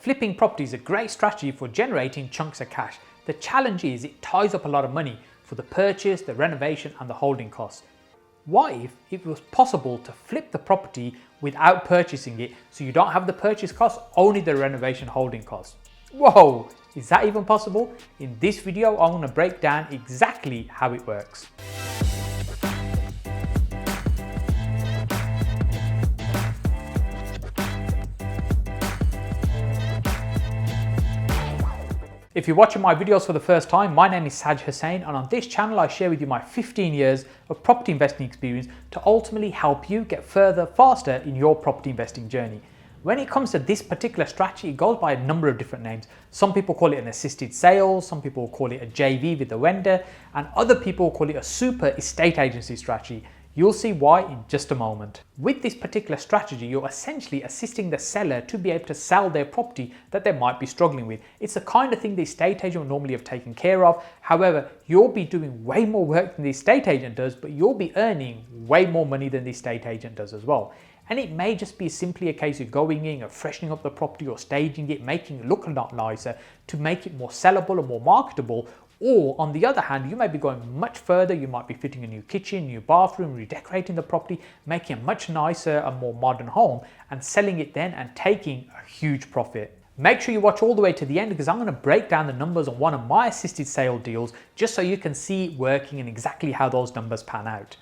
Flipping property is a great strategy for generating chunks of cash. The challenge is it ties up a lot of money for the purchase, the renovation and the holding costs. What if it was possible to flip the property without purchasing it, so you don't have the purchase cost, only the renovation holding costs? Whoa, is that even possible? In this video, I'm going to break down exactly how it works. If you're watching my videos for the first time, my name is Saj Hussain, and on this channel I share with you my 15 years of property investing experience to ultimately help you get further faster in your property investing journey. When it comes to this particular strategy, it goes by a number of different names. Some people call it an assisted sale, some people call it a JV with the vendor, and other people call it a super estate agency strategy. You'll see why in just a moment. With this particular strategy, you're essentially assisting the seller to be able to sell their property that they might be struggling with. It's the kind of thing the estate agent will normally have taken care of. However, you'll be doing way more work than the estate agent does, but you'll be earning way more money than the estate agent does as well. And it may just be simply a case of going in or freshening up the property or staging it, making it look a lot nicer to make it more sellable and more marketable. Or on the other hand, you may be going much further. You might be fitting a new kitchen, new bathroom, redecorating the property, making a much nicer and more modern home and selling it then and taking a huge profit. Make sure you watch all the way to the end, because I'm going to break down the numbers on one of my assisted sale deals just so you can see it working and exactly how those numbers pan out.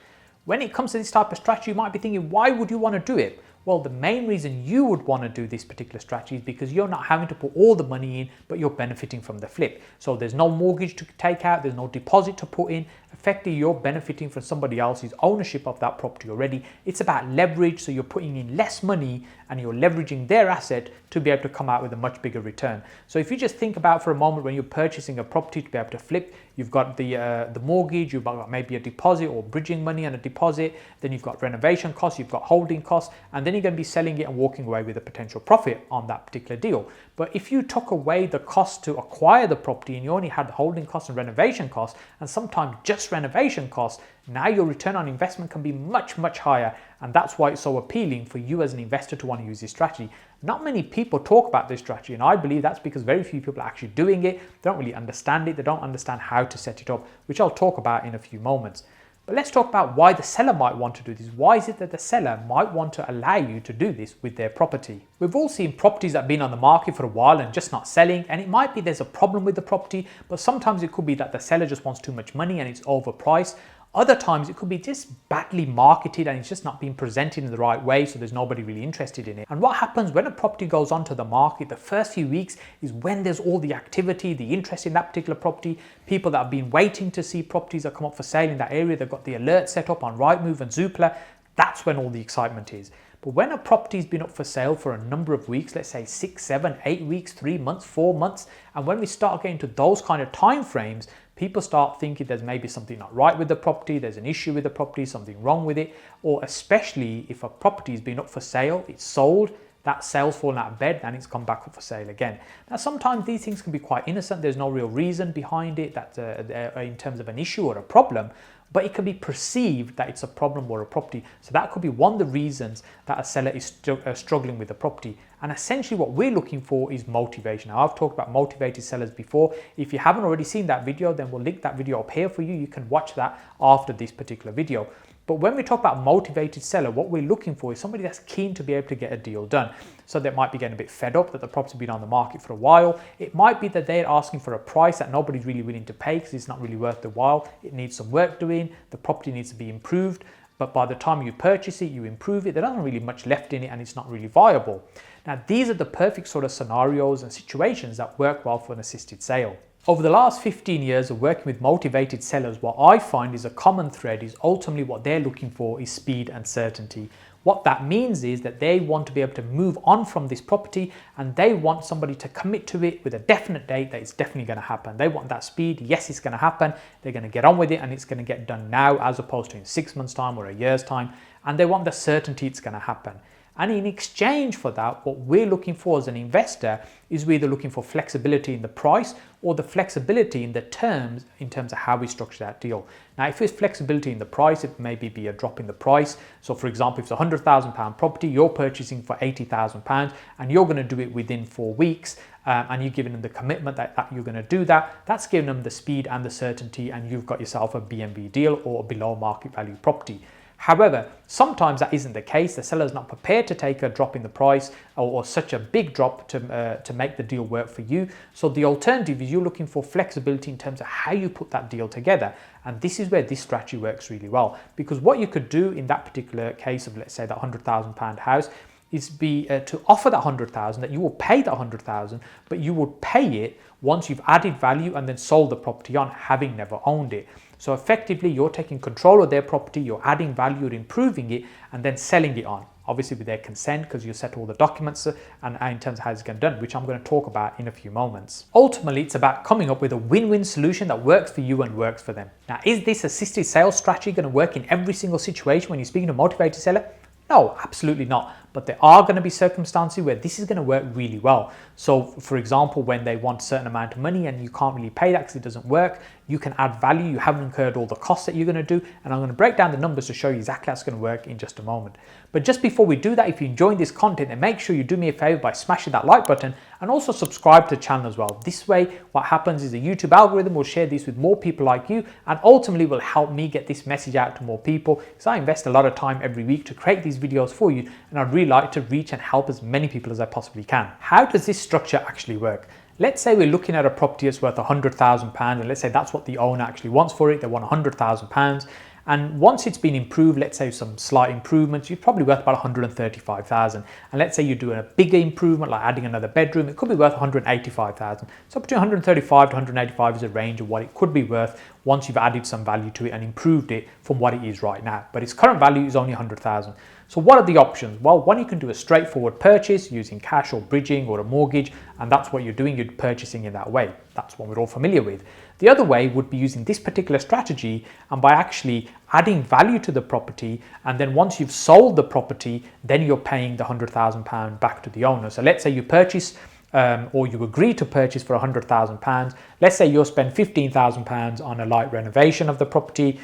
When it comes to this type of strategy, you might be thinking, why would you want to do it? Well, the main reason you would want to do this particular strategy is because you're not having to put all the money in, but you're benefiting from the flip. So there's no mortgage to take out, there's no deposit to put in. Effectively, you're benefiting from somebody else's ownership of that property already. It's about leverage, so you're putting in less money and you're leveraging their asset to be able to come out with a much bigger return. So if you just think about for a moment when you're purchasing a property to be able to flip, you've got the mortgage, you've got maybe a deposit or bridging money and a deposit, then you've got renovation costs, you've got holding costs, and then you're going to be selling it and walking away with a potential profit on that particular deal. But if you took away the cost to acquire the property and you only had holding costs and renovation costs, and sometimes just renovation costs, now your return on investment can be much, much higher. And that's why it's so appealing for you as an investor to want to use this strategy. Not many people talk about this strategy, and I believe that's because very few people are actually doing it. They don't really understand it. They don't understand how to set it up, which I'll talk about in a few moments. But let's talk about why the seller might want to do this. Why is it that the seller might want to allow you to do this with their property? We've all seen properties that have been on the market for a while and just not selling, and it might be there's a problem with the property, but sometimes it could be that the seller just wants too much money and it's overpriced. Other times it could be just badly marketed and it's just not being presented in the right way, so there's nobody really interested in it. And what happens when a property goes onto the market, the first few weeks is when there's all the activity, the interest in that particular property, people that have been waiting to see properties that come up for sale in that area, they've got the alert set up on Rightmove and Zoopla. That's when all the excitement is. But when a property's been up for sale for a number of weeks, let's say 6, 7, 8 weeks, 3 months, 4 months, and when we start getting to those kind of time frames, people start thinking there's maybe something not right with the property, there's an issue with the property, something wrong with it, or especially if a property's been up for sale, it's sold, that sale's fallen out of bed and it's come back up for sale again. Now, sometimes these things can be quite innocent. There's no real reason behind it that in terms of an issue or a problem, but it can be perceived that it's a problem or a property. So that could be one of the reasons that a seller is struggling with the property. And essentially what we're looking for is motivation. Now, I've talked about motivated sellers before. If you haven't already seen that video, then we'll link that video up here for you. You can watch that after this particular video. But when we talk about motivated seller, what we're looking for is somebody that's keen to be able to get a deal done. So they might be getting a bit fed up that the property's been on the market for a while. It might be that they're asking for a price that nobody's really willing to pay because it's not really worth the while. It needs some work doing. The property needs to be improved. But by the time you purchase it, you improve it, there isn't really much left in it and it's not really viable. Now, these are the perfect sort of scenarios and situations that work well for an assisted sale. Over the last 15 years of working with motivated sellers, what I find is a common thread is ultimately what they're looking for is speed and certainty. What that means is that they want to be able to move on from this property and they want somebody to commit to it with a definite date that it's definitely going to happen. They want that speed. Yes, it's going to happen. They're going to get on with it and it's going to get done now as opposed to in 6 months' time or a year's time. And they want the certainty it's going to happen. And in exchange for that, what we're looking for as an investor is we're either looking for flexibility in the price or the flexibility in the terms, in terms of how we structure that deal. Now, if it's flexibility in the price, it maybe be a drop in the price. So for example, if it's a £100,000 property, you're purchasing for £80,000 and you're going to do it within 4 weeks, and you're giving them the commitment that you're going to do that, that's giving them the speed and the certainty, and you've got yourself a B&B deal or a below market value property. However, sometimes that isn't the case. The seller's not prepared to take a drop in the price or such a big drop to make the deal work for you. So the alternative is you're looking for flexibility in terms of how you put that deal together. And this is where this strategy works really well, because what you could do in that particular case of, let's say, that £100,000 house is to offer that 100,000, that you will pay that 100,000, but you would pay it once you've added value and then sold the property on, having never owned it. So effectively, you're taking control of their property, you're adding value, you're improving it, and then selling it on, obviously with their consent, because you set all the documents and in terms of how it's going to be done, which I'm going to talk about in a few moments. Ultimately, it's about coming up with a win-win solution that works for you and works for them. Now, is this assisted sales strategy going to work in every single situation when you're speaking to a motivated seller? No, absolutely not. But there are going to be circumstances where this is going to work really well. So for example, when they want a certain amount of money and you can't really pay that because it doesn't work, you can add value. You haven't incurred all the costs that you're going to do. And I'm going to break down the numbers to show you exactly how it's going to work in just a moment. But just before we do that, if you're enjoying this content, then make sure you do me a favor by smashing that like button and also subscribe to the channel as well. This way, what happens is the YouTube algorithm will share this with more people like you, and ultimately will help me get this message out to more people, because I invest a lot of time every week to create these videos for you, and I'd really like to reach and help as many people as I possibly can. How does this structure actually work? Let's say we're looking at a property that's worth £100,000, and let's say that's what the owner actually wants for it. They want £100,000. And once it's been improved, let's say some slight improvements, you're probably worth about 135,000. And let's say you're doing a bigger improvement, like adding another bedroom, it could be worth 185,000. So between 135 to 185 is a range of what it could be worth once you've added some value to it and improved it from what it is right now. But its current value is only 100,000. So what are the options? Well, one, you can do a straightforward purchase using cash or bridging or a mortgage, and that's what you're doing, you're purchasing in that way. That's what we're all familiar with. The other way would be using this particular strategy and by actually adding value to the property, and then once you've sold the property, then you're paying the £100,000 back to the owner. So let's say you purchase or you agree to purchase for £100,000. Let's say you'll spend £15,000 on a light renovation of the property,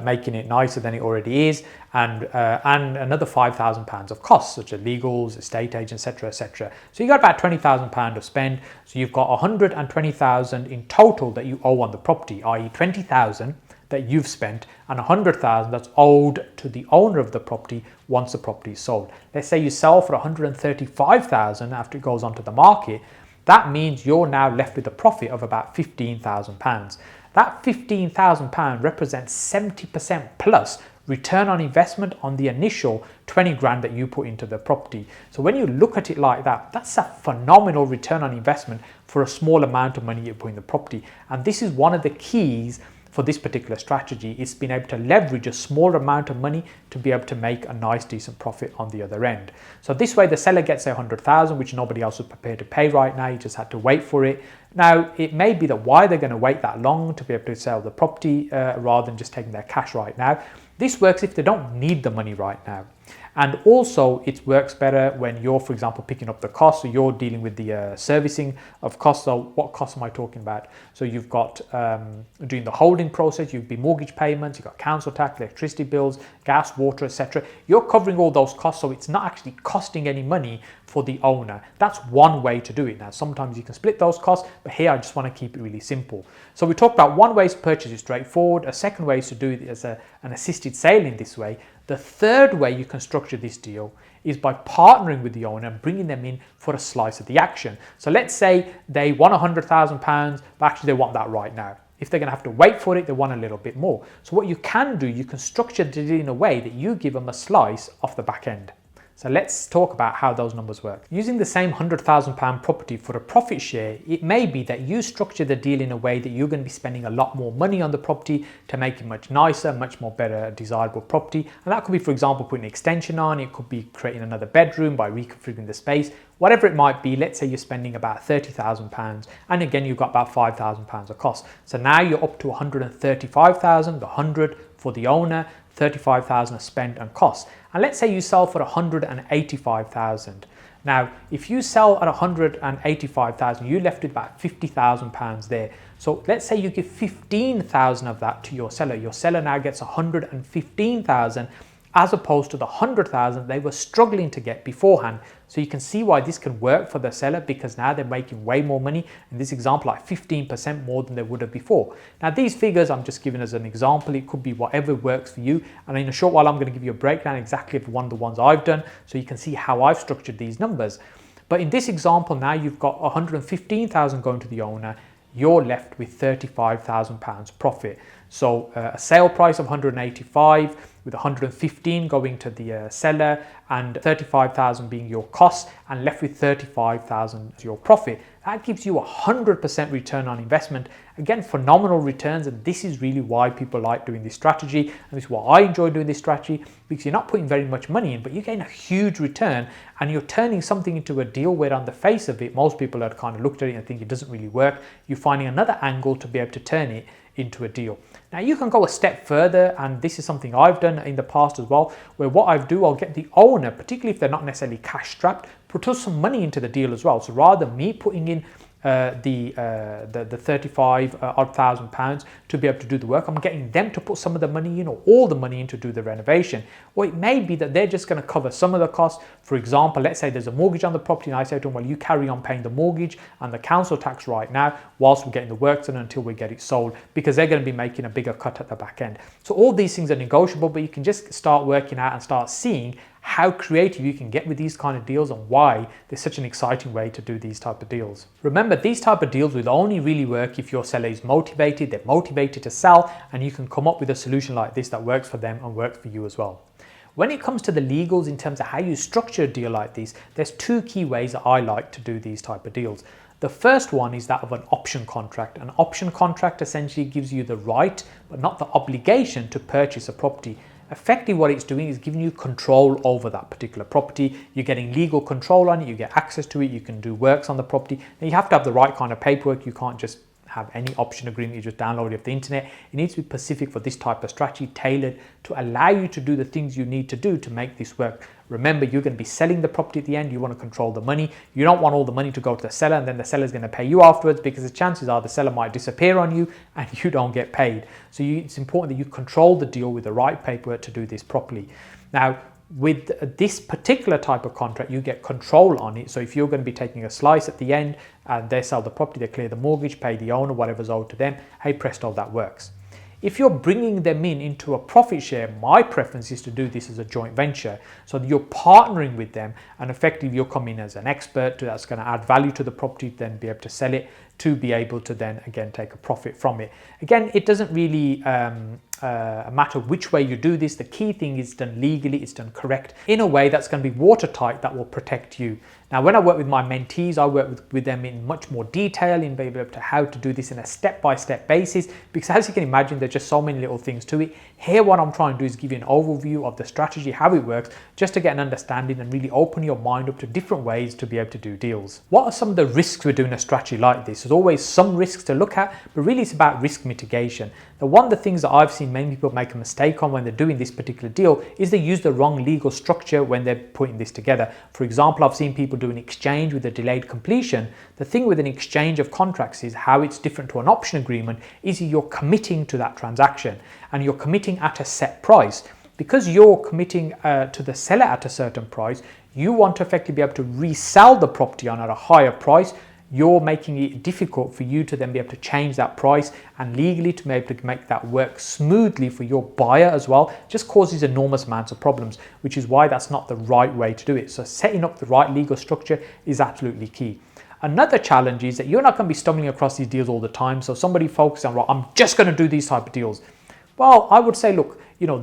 making it nicer than it already is, and another £5,000 of costs such as legals, estate agents, etc., etc. So you got about £20,000 of spend. So you've got £120,000 in total that you owe on the property, i.e. £20,000 that you've spent and £100,000 that's owed to the owner of the property once the property is sold. Let's say you sell for £135,000 after it goes onto the market. That means you're now left with a profit of about £15,000. That £15,000 represents 70% plus return on investment on the initial 20 grand that you put into the property. So when you look at it like that, that's a phenomenal return on investment for a small amount of money you put in the property. And this is one of the keys for this particular strategy, is being able to leverage a small amount of money to be able to make a nice decent profit on the other end. So this way the seller gets a 100,000, which nobody else is prepared to pay right now. You just had to wait for it. Now, it may be that why they're going to wait that long to be able to sell the property rather than just taking their cash right now. This works if they don't need the money right now. And also it works better when you're, for example, picking up the cost. So you're dealing with the servicing of costs. So what costs am I talking about? So you've got during the holding process, you've been mortgage payments, you've got council tax, electricity bills, gas, water, etc. You're covering all those costs, so it's not actually costing any money for the owner. That's one way to do it. Now, sometimes you can split those costs, but here I just want to keep it really simple. So we talked about one way to purchase it straightforward. A second way is to do it as an assisted sale in this way. The third way you can structure this deal is by partnering with the owner and bringing them in for a slice of the action. So let's say they want £100,000, but actually they want that right now. If they're going to have to wait for it, they want a little bit more. So what you can do, you can structure the deal in a way that you give them a slice off the back end. So let's talk about how those numbers work. Using the same £100,000 property for a profit share, it may be that you structure the deal in a way that you're going to be spending a lot more money on the property to make it much nicer, much more better, desirable property. And that could be, for example, putting an extension on, it could be creating another bedroom by reconfiguring the space, whatever it might be. Let's say you're spending about £30,000 and again, you've got about £5,000 of cost. So now you're up to £135,000, the 100 for the owner, 35,000 of spend and costs. And let's say you sell for 185,000. Now, if you sell at 185,000, you're left with about £50,000 there. So let's say you give 15,000 of that to your seller. Your seller now gets 115,000 as opposed to the 100,000 they were struggling to get beforehand. So you can see why this can work for the seller, because now they're making way more money. In this example, like 15% more than they would have before. Now these figures I'm just giving as an example. It could be whatever works for you. And in a short while, I'm going to give you a breakdown exactly of one of the ones I've done, so you can see how I've structured these numbers. But in this example now, you've got 115,000 going to the owner. You're left with £35,000 profit. So a sale price of 185 with 115 going to the seller and 35,000 being your cost, and left with 35,000 as your profit. That gives you 100% return on investment. Again, phenomenal returns, and this is really why people like doing this strategy, and this is why I enjoy doing this strategy, because you're not putting very much money in, but you gain a huge return, and you're turning something into a deal where on the face of it, most people have kind of looked at it and think it doesn't really work. You're finding another angle to be able to turn it into a deal. Now you can go a step further, and this is something I've done in the past as well, where what I do, I'll get the owner, particularly if they're not necessarily cash strapped, put some money into the deal as well. So rather than me putting in the 35 odd £1,000 to be able to do the work, I'm getting them to put some of the money in, or all the money in, to do the renovation. Or it may be that they're just going to cover some of the costs. For example, let's say there's a mortgage on the property, and I say to them, well, you carry on paying the mortgage and the council tax right now whilst we're getting the work done until we get it sold, because they're going to be making a bigger cut at the back end. So all these things are negotiable, but you can just start working out and start seeing how creative you can get with these kind of deals, and why there's such an exciting way to do these type of deals. Remember, these type of deals will only really work if your seller is motivated, they're motivated to sell, and you can come up with a solution like this that works for them and works for you as well. When it comes to the legals, in terms of how you structure a deal like this, there's two key ways that I like to do these type of deals. The first one is that of an option contract. An option contract essentially gives you the right, but not the obligation, to purchase a property. Effectively what it's doing is giving you control over that particular property. You're getting legal control on it, you get access to it, you can do works on the property. Now you have to have the right kind of paperwork. You can't just have any option agreement you just download it off the internet. It needs to be specific for this type of strategy, tailored to allow you to do the things you need to do to make this work. Remember, you're going to be selling the property at the end. You want to control the money. You don't want all the money to go to the seller and then the seller is going to pay you afterwards, because the chances are the seller might disappear on you and you don't get paid. So it's important that you control the deal with the right paperwork to do this properly. Now, with this particular type of contract, you get control on it. So if you're going to be taking a slice at the end and they sell the property, they clear the mortgage, pay the owner whatever's owed to them, hey presto, that works. If you're bringing them into a profit share, my preference is to do this as a joint venture. So that you're partnering with them, and effectively you're coming as an expert that's going to add value to the property, then be able to sell it, to be able to then again take a profit from it. Again, it doesn't really matter which way you do this. The key thing is done legally, it's done correct, in a way that's going to be watertight, that will protect you. Now, when I work with my mentees, I work with them in much more detail, in being able to how to do this in a step-by-step basis, because as you can imagine, there's just so many little things to it. Here, what I'm trying to do is give you an overview of the strategy, how it works, just to get an understanding and really open your mind up to different ways to be able to do deals. What are some of the risks with doing a strategy like this? There's always some risks to look at, but really it's about risk mitigation. Now, one of the things that I've seen many people make a mistake on when they're doing this particular deal is they use the wrong legal structure when they're putting this together. For example, I've seen people do an exchange with a delayed completion. The thing with an exchange of contracts is how it's different to an option agreement is you're committing to that transaction, and you're committing at a set price. Because you're committing to the seller at a certain price, you want to effectively be able to resell the property on at a higher price. You're making it difficult for you to then be able to change that price, and legally to be able to make that work smoothly for your buyer as well just causes enormous amounts of problems, which is why that's not the right way to do it. So setting up the right legal structure is absolutely key. Another challenge is that you're not going to be stumbling across these deals all the time. So somebody focuses on, right, I'm just going to do these type of deals. Well, I would say, look,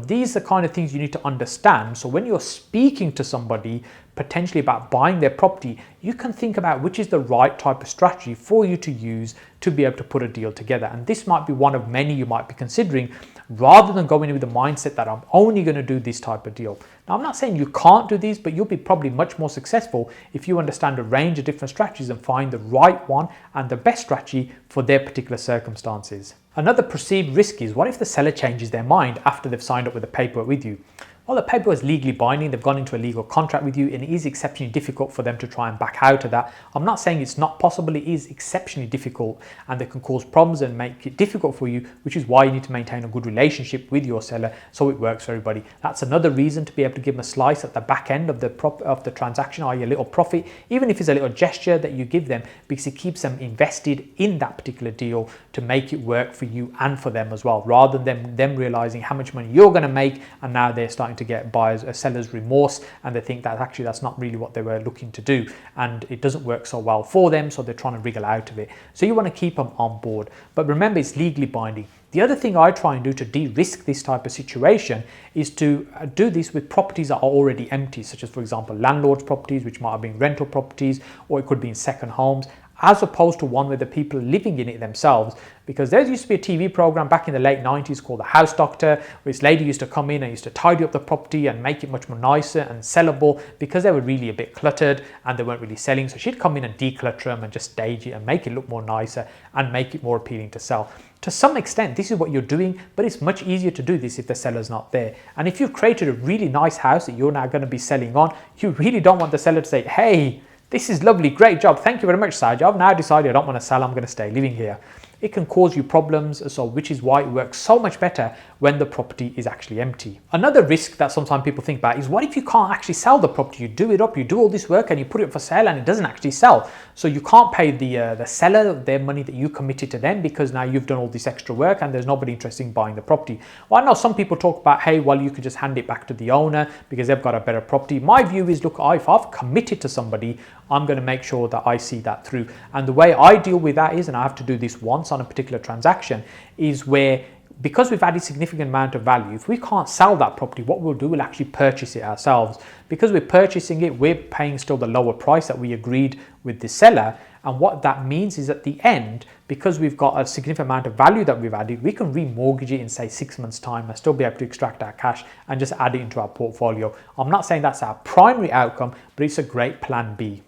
these are the kind of things you need to understand. So when you're speaking to somebody potentially about buying their property, you can think about which is the right type of strategy for you to use to be able to put a deal together. And this might be one of many you might be considering, rather than going in with the mindset that I'm only going to do this type of deal. Now, I'm not saying you can't do these, but you'll be probably much more successful if you understand a range of different strategies and find the right one and the best strategy for their particular circumstances. Another perceived risk is, what if the seller changes their mind after they've signed up with the paperwork with you? Well, the paper was legally binding. They've gone into a legal contract with you, and it is exceptionally difficult for them to try and back out of that. I'm not saying it's not possible. It is exceptionally difficult, and they can cause problems and make it difficult for you, which is why you need to maintain a good relationship with your seller so it works for everybody. That's another reason to be able to give them a slice at the back end of the transaction, i.e. a little profit, even if it's a little gesture that you give them, because it keeps them invested in that particular deal to make it work for you and for them as well, rather than them realizing how much money you're going to make, and now they're starting to get seller's remorse, and they think that actually that's not really what they were looking to do, and it doesn't work so well for them, so they're trying to wriggle out of it. So you want to keep them on board, but remember, it's legally binding. The other thing I try and do to de-risk this type of situation is to do this with properties that are already empty, such as, for example, landlord's properties, which might have been rental properties, or it could be in second homes, as opposed to one where the people are living in it themselves. Because there used to be a TV program back in the late 90s called The House Doctor, where this lady used to come in and used to tidy up the property and make it much more nicer and sellable, because they were really a bit cluttered and they weren't really selling. So she'd come in and declutter them and just stage it and make it look more nicer and make it more appealing to sell. To some extent, this is what you're doing, but it's much easier to do this if the seller's not there. And if you've created a really nice house that you're now going to be selling on, you really don't want the seller to say, hey, this is lovely, great job, thank you very much, Saj. I've now decided I don't want to sell, I'm going to stay living here. It can cause you problems, so which is why it works so much better when the property is actually empty. Another risk that sometimes people think about is, what if you can't actually sell the property? You do it up, you do all this work and you put it for sale and it doesn't actually sell. So you can't pay the seller their money that you committed to them, because now you've done all this extra work and there's nobody interested in buying the property. Well, I know some people talk about, hey, well, you could just hand it back to the owner because they've got a better property. My view is, look, if I've committed to somebody, I'm going to make sure that I see that through. And the way I deal with that is, and I have to do this once on a particular transaction, is where, because we've added significant amount of value, if we can't sell that property, what we'll do, we'll actually purchase it ourselves. Because we're purchasing it, we're paying still the lower price that we agreed with the seller. And what that means is, at the end, because we've got a significant amount of value that we've added, we can remortgage it in, say, 6 months' time and still be able to extract our cash and just add it into our portfolio. I'm not saying that's our primary outcome, but it's a great plan B.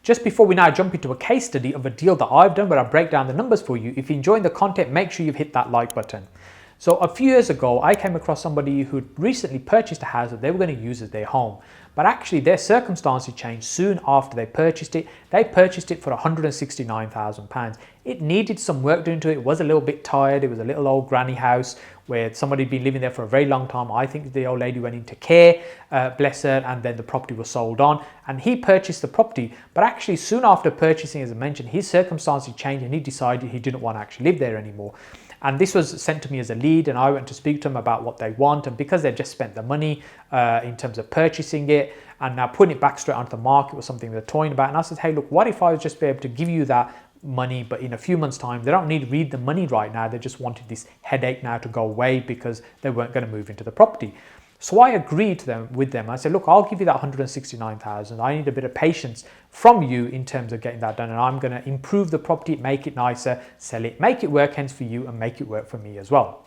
Just before we now jump into a case study of a deal that I've done where I break down the numbers for you, if you're enjoying the content, make sure you've hit that like button. So a few years ago, I came across somebody who recently purchased a house that they were going to use as their home. But actually their circumstances changed soon after they purchased it. They purchased it for £169,000. It needed some work done to it. It was a little bit tired. It was a little old granny house where somebody had been living there for a very long time. I think the old lady went into care, bless her, and then the property was sold on. And he purchased the property. But actually soon after purchasing, as I mentioned, his circumstances changed and he decided he didn't want to actually live there anymore. And this was sent to me as a lead, and I went to speak to them about what they want. And because they've just spent the money in terms of purchasing it and now putting it back straight onto the market was something they're toying about. And I said, hey, look, what if I was just be able to give you that money, but in a few months' time? They don't need the money right now. They just wanted this headache now to go away because they weren't going to move into the property. So I agreed with them. I said, look, I'll give you that $169,000. I need a bit of patience from you in terms of getting that done. And I'm going to improve the property, make it nicer, sell it, make it work hence for you, and make it work for me as well.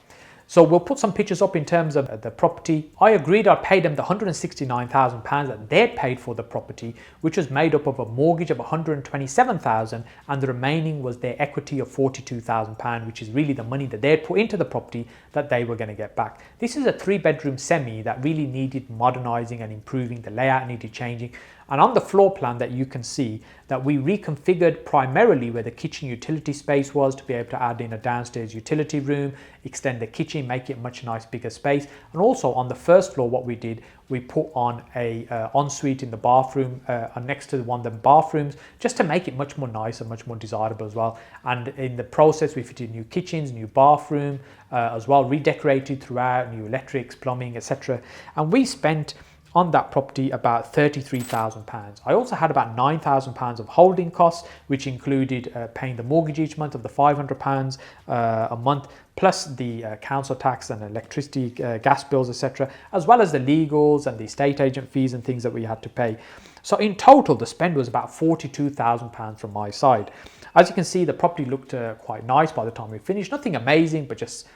So we'll put some pictures up in terms of the property. I agreed I'd pay them the £169,000 that they'd paid for the property, which was made up of a mortgage of £127,000, and the remaining was their equity of £42,000, which is really the money that they'd put into the property that they were going to get back. This is a 3-bedroom semi that really needed modernising and improving. The layout needed changing. And on the floor plan that you can see that we reconfigured primarily where the kitchen utility space was to be able to add in a downstairs utility room, extend the kitchen, make it a much nice bigger space. And also on the first floor, what we did, we put on a ensuite in the bathroom next to one of the bathrooms, just to make it much more nice and much more desirable as well. And in the process, we fitted new kitchens, new bathroom as well, redecorated throughout, new electrics, plumbing, etc. And we spent on that property about £33,000. I also had about £9,000 of holding costs, which included paying the mortgage each month of the £500 a month, plus the council tax and electricity, gas bills, etc., as well as the legals and the estate agent fees and things that we had to pay. So in total, the spend was about £42,000 from my side. As you can see, the property looked quite nice by the time we finished. Nothing amazing, but just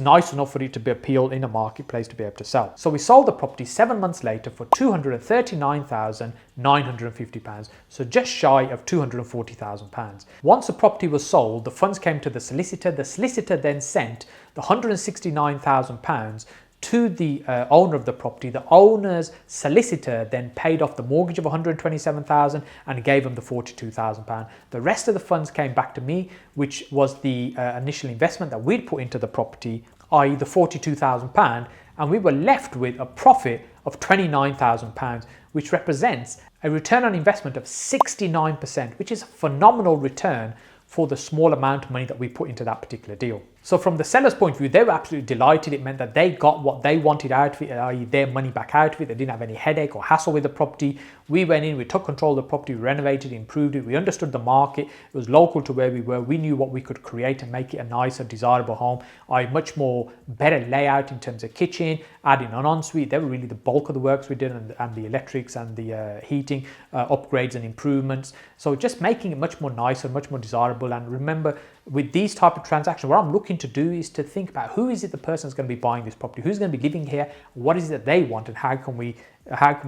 nice enough for it to be appealed in a marketplace to be able to sell. So we sold the property 7 months later for £239,950, so just shy of £240,000. Once the property was sold, the funds came to the solicitor. The solicitor then sent the £169,000 to the owner of the property. The owner's solicitor then paid off the mortgage of 127,000 and gave him the 42,000 pound. The rest of the funds came back to me, which was the initial investment that we'd put into the property, i.e. the 42,000 pound, and we were left with a profit of 29,000 pounds, which represents a return on investment of 69%, which is a phenomenal return for the small amount of money that we put into that particular deal. So from the seller's point of view, they were absolutely delighted. It meant that they got what they wanted out of it, i.e. their money back out of it. They didn't have any headache or hassle with the property. We went in, we took control of the property, we renovated, improved it, we understood the market. It was local to where we were. We knew what we could create and make it a nicer, desirable home. Much more better layout in terms of kitchen, adding an ensuite. They were really the bulk of the works we did, and the electrics and the heating upgrades and improvements. So just making it much more nicer, much more desirable. And remember, with these type of transactions, what I'm looking to do is to think about who is it the person is going to be buying this property, who's going to be living here, what is it that they want, and how can we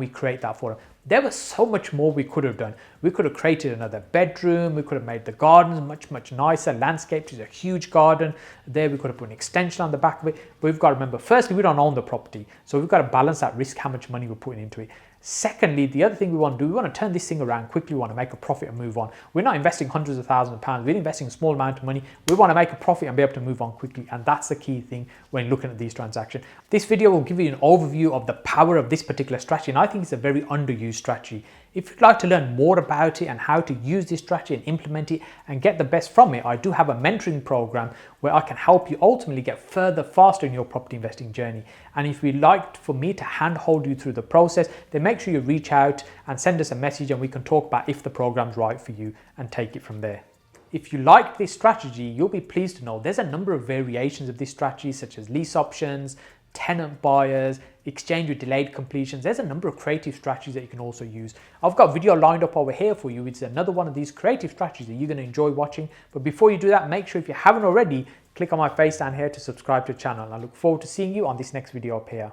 create that for them. There was so much more we could have done. We could have created another bedroom, we could have made the gardens much nicer, landscaped. It's a huge garden there. We could have put an extension on the back of it. But we've got to remember, firstly, we don't own the property, so we've got to balance that risk, how much money we're putting into it. Secondly, the other thing we want to do, we want to turn this thing around quickly. We want to make a profit and move on. We're not investing hundreds of thousands of pounds. We're investing a small amount of money. We want to make a profit and be able to move on quickly. And that's the key thing when looking at these transactions. This video will give you an overview of the power of this particular strategy. And I think it's a very underused strategy. If you'd like to learn more about it and how to use this strategy and implement it and get the best from it, I do have a mentoring program where I can help you ultimately get further, faster in your property investing journey. And if you'd like for me to handhold you through the process, then make sure you reach out and send us a message, and we can talk about if the program's right for you and take it from there. If you like this strategy, you'll be pleased to know there's a number of variations of this strategy, such as lease options, tenant buyers, exchange with delayed completions. There's a number of creative strategies that you can also use. I've got a video lined up over here for you. It's another one of these creative strategies that you're going to enjoy watching. But before you do that, make sure, if you haven't already, click on my face down here to subscribe to the channel. And I look forward to seeing you on this next video up here.